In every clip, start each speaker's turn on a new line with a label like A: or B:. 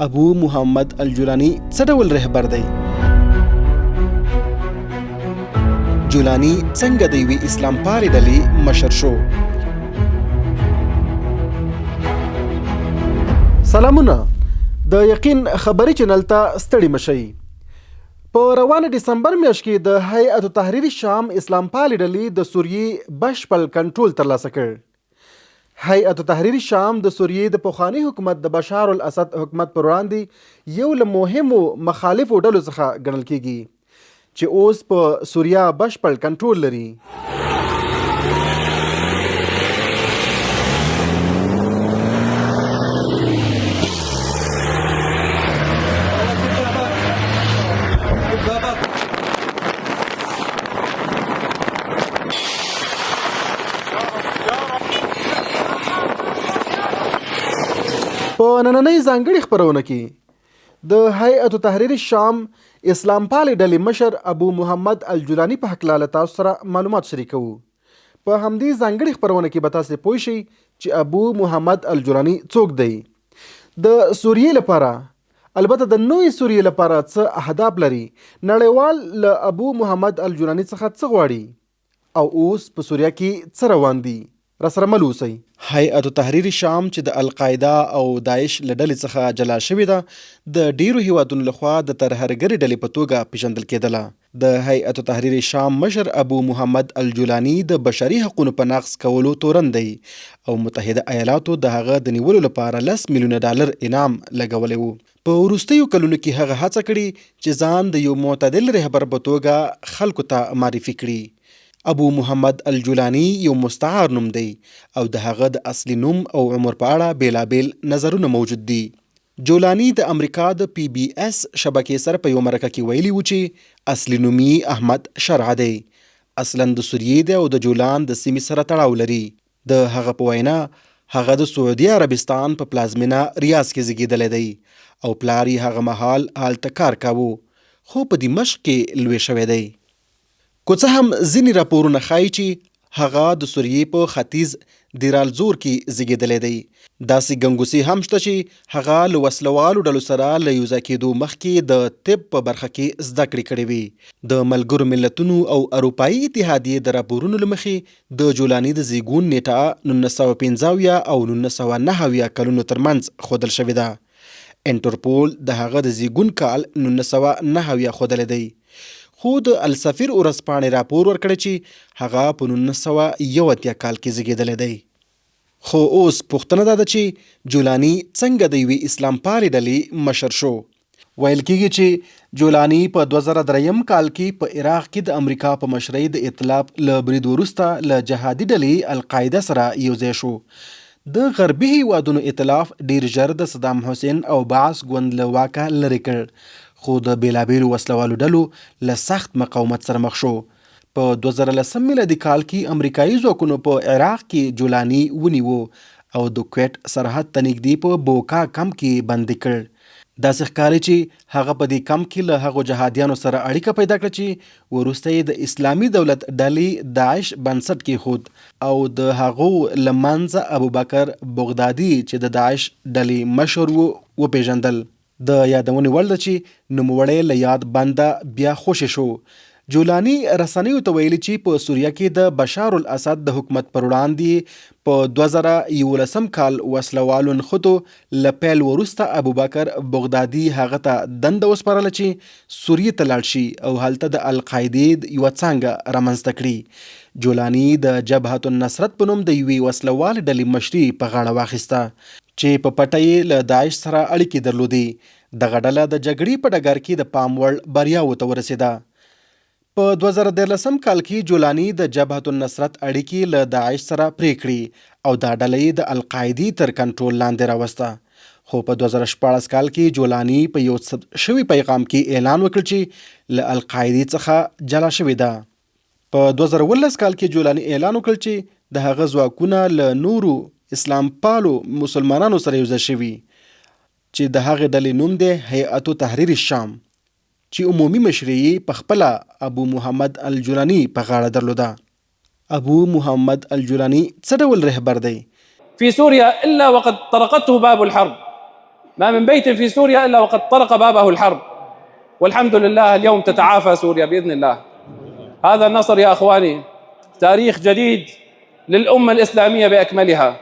A: ابو محمد الجولاني څه ډول رهبر دی؟ جولاني څنګه د یوې اسلام پالې ډلې مشر شو؟ سلامونه، د یقین خبري چینل ته ستړي مشئ. په روانه ډسمبر میاشت کې د هیئت تحریر شام اسلام پالې ډلې د سوریې بشپړ کنټرول ترلاسه کړ. هیئت تحریر شام د سوریې د پخواني حکومت د بشار الاسد حکومت پر وړاندې یو له مهمو مخالفو ډلو څخه ګڼل کیږي چې اوس په سوریه بشپړ کنټرول لري. په نننۍ ځانګړې خپرونه کې د هیئت تحریر شام اسلام پالې ډلې مشر ابو محمد الجولاني په هکله له تاسو سره معلومات شریکوو. په همدې ځانګړې خپرونه کې به تاسې پوه شئ چې ابو محمد الجولاني څوک دی، د سوریې لپاره، البته د نوې سوریې لپاره څه اهداف لري، نړیوال له ابو محمد الجولاني څخه څه غواړي او اوس په سوریه کې څه روان دي. راسره مل اوسئ. هیئت تحریر شام چې د القاعده او داعش له ډلې څخه جلا شوې ده، د ډیرو هیوادونو لخوا د ترهګرې ډلې په توګه پیژندل کېدله. د هیئت تحریر شام مشر ابو محمد الجولاني د بشري حقوقو په نقض کولو تورن دی او متحده ایالاتو د هغه د نیولو لپاره 10 میلیونه ډالر انعام لګولی و. په وروستیو کلونو کې هغه هڅه کړې چې ځان د یو معتدل رهبر په توګه خلکو ته معرفي کړي. ابو محمد الجولاني یو مستعار نوم دی او د هغه د اصلي نوم او عمر په اړه بیلابیل نظرونه موجود دي. جولاني د امریکا د PBS شبکې سره په یو مرکه کې ویلي و چې اصلي نوم یې احمد شرعه دی. اصلا د سوریې دی او د جولان د سیمې سره تړاو لري. د هغه په وینا هغه د سعودي عربستان په پلازمینه ریاض کې زیږیدلی دی او پلار یې هغه مهال هلته کار کاوه، خو په دمشق کې لوی شوی دی. که څه هم ځینې راپورونه ښایي چې هغه د سوریې په ختیځ دیرالزور کې زیږیدلی دی. داسې ګنګوسې هم شته چې هغه له وسلوالو ډلو سره له یوځای کېدو مخکې د طب په برخه کې زده کړې کړې وې. د ملګرو ملتونو او اروپایي اتحادیې د راپورونو له مخې د جولاني د زیږون نیټه 1915 او 1909 کلونو ترمنځ ښودل شوې ده. انټرپول د هغه د زیږون کال 1909 ښودلی دی، خو د السفیر ورځپاڼې راپور ورکړی چې هغه په 1981 کال کې زیږیدلی دی. خو اوس پوښتنه دا ده چې جولاني څنګه د یوې اسلام پالې ډلې مشر شو؟ ویل کېږي چې جولاني په 2003 کال کې په عراق کې د امریکا په مشرۍ د ائتلاف له برید وروسته له جهادي ډلې القاعده سره یوځای شو. د غربي هیوادونو ائتلاف ډیر ژر د صدام حسین او بعث ګوند له واکه لرې کړ، خو د بیلابیلو وسلوالو ډلو له سخت مقاومت سره مخ شو. په 2010 میلادي کال کې امریکایي ځواکونو په عراق کې جولاني ونیو او د کویت سرحد ته نږدې په بوکا کمپ کې بندي کړ. داسې ښکاري چې هغه په دې کمپ کې له هغو جهادیانو سره اړیکه پیدا کړه چې وروسته یې د اسلامي دولت ډلې داعش بنسټ کېښود او د هغو له منځه ابوبکر بغدادي چې د داعش ډلې مشر وپېژندل. د یادونې وړ ده چې نوموړی له یاد بنده بیا خوشې شو. جولاني رسنیو ته ویلي چې په سوریه کې د بشار الاسد د حکومت پر وړاندې په 2011 کال وسلوالو نښتو له پیل وروسته ابوبکر بغدادي هغه ته دنده وسپارله چې سوریې ته لاړ شي او هلته د القاعدې یوه څانګه رامنځته کړي. جولاني د جبهة النصرت په نوم د یوې وسلوالې ډلې مشري په غاړه واخیسته چې په پټه یې له داعش سره اړیکې درلودې. دغه ډله د جګړې په ډګر کې د پام وړ بریاوو ته ورسېده. په 2013 کال کې جولاني د جبهة النصرت اړیکې له داعش سره پرې کړې او دا ډله یې د القاعدې تر کنټرول لاندې راوسته. خو په 2014 کال کې جولاني په یو ثبت شوي پیغام کې اعلان وکړ چې له القاعدې څخه جلا شوې ده. په 2019 کال کې جولاني اعلان وکړ چې د هغه ځواکونه له نورو اسلام پالو مسلمانانو سره یوځای شوي چې د هغې ډلې نوم دی هیئت تحریر شام، چې عمومي مشري په خپله ابو محمد الجولاني په غاړه درلوده. ابو محمد الجولاني څه ډول رهبر دی؟
B: في سوريا إلا وقد طرقته باب الحرب ما من بيت في سوريا إلا وقد طرق بابه الحرب، والحمد لله اليوم تتعافى سوريا بإذن الله. هذا النصر يا أخواني تاريخ جديد للأمة الإسلامية بأكملها.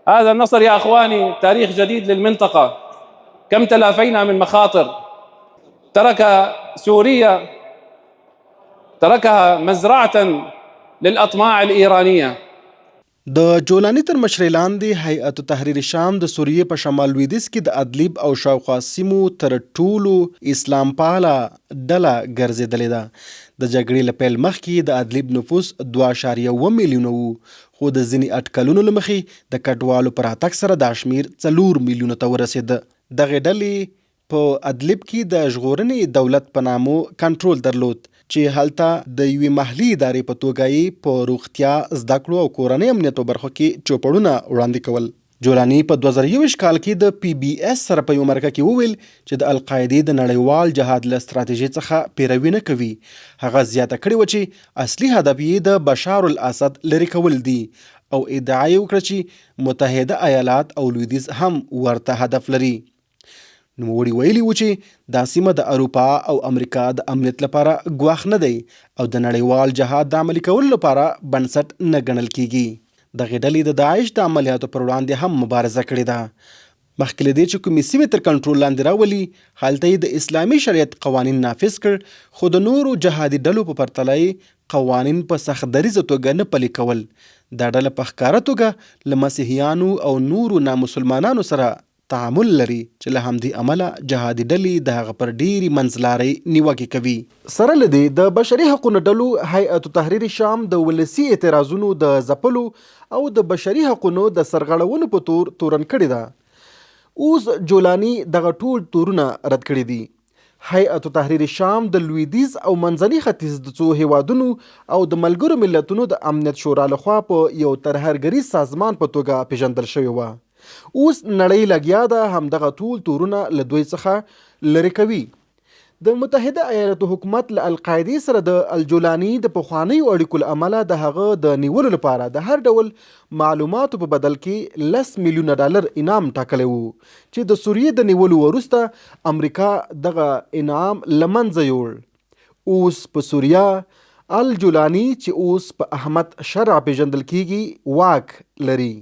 B: هذا النصر يا أخواني تاريخ جديد للمنطقة. كم تلافينا من مخاطر ترك سوريا، تركها مزرعة للأطماع الإيرانية.
A: د جولاني تر مشرۍ لاندې هیئت تحریر شام د سوریې په شمال لویدیځ کې د ادلیب او شاوخوا سیمو تر ټولو اسلام پاله ډله ګرځېدلې ده. د جګړې له پیل مخکې د ادلیب نفوس 2.1 میلیونه وو، خو د ځینې اټکلونو له مخې د کډوالو په راتګ سره دا شمیر 4 میلیونو ته ورسېده. دغې ډلې په ادلیب کې د ژغورنې دولت په نامو کنټرول درلود چې هلته د یوې محلي ادارې په توګه یې په روغتیا، زده کړو او کورنۍ امنیتو برخو کې چوپړونه وړاندې کول. جولاني په 2021 کال کې د پی بي اس سره په یو مرکه کې وویل چې د القاعدې د نړیوال جهاد له ستراتیژۍ څخه پیروي نه کوي. هغه زیاته کړې وه چې اصلي هدف یې د بشار الاسد لرې کول دي او ادعا یې وکړه چې متحده ایالات او لویدیځ هم ورته هدف لري. نوموړي ویلي وو چې دا سیمه د اروپا او امریکا د امنیت لپاره ګواښ نه دی او د نړیوال جهاد د عملي کولو لپاره بنسټ نه ګڼل کیږي. دغې ډلې د داعش د عملیاتو پر وړاندې هم مبارزه کړې ده. مخکې له دې چې کومې سیمې تر کنټرول لاندې راولي، هلته یې د اسلامي شریعت قوانین نافذ کړ، خو د نورو جهادي ډلو په پرتله یې قوانین په سخت دریځه توګه نه پلي کول. دا ډله په ښکاره توګه له مسیحیانو او نورو نامسلمانانو سره تعامل لري چې له همدې امله جهادي ډلې د هغه پر ډېرې منځلارۍ نیوکې کوي. سره له دې د بشري حقونو ډلو هیئت تحریر شام د ولسي اعتراضونو د ځپلو او د بشري حقونو د سرغړونو په تور تورن کړې ده. اوس جولاني دغه ټول تورونه رد کړي دي. هیئت تحریر شام د لویدیځ او منځني ختیځ د څو هیوادونو او د ملګرو ملتونو د امنیت شورا لخوا په یو ترهګریز سازمان په توګه پیژندل شوی وه. اوس نړۍ لګیا ده همدغه ټول تورونه له دوی څخه لرې کوي. د متحده ایالاتو حکومت له القاعدې سره د الجولاني د پخوانیو اړیکو له امله د هغه د نیولو لپاره د هر ډول معلوماتو په بدل کې 10 میلیونه ډالر انعام ټاکلی وو چې د سوریې د نیولو وروسته امریکا دغه انعام له منځه یوړ. اوس په سوریه الجولاني چې اوس په احمد شرع پیژندل کیږي واک لري.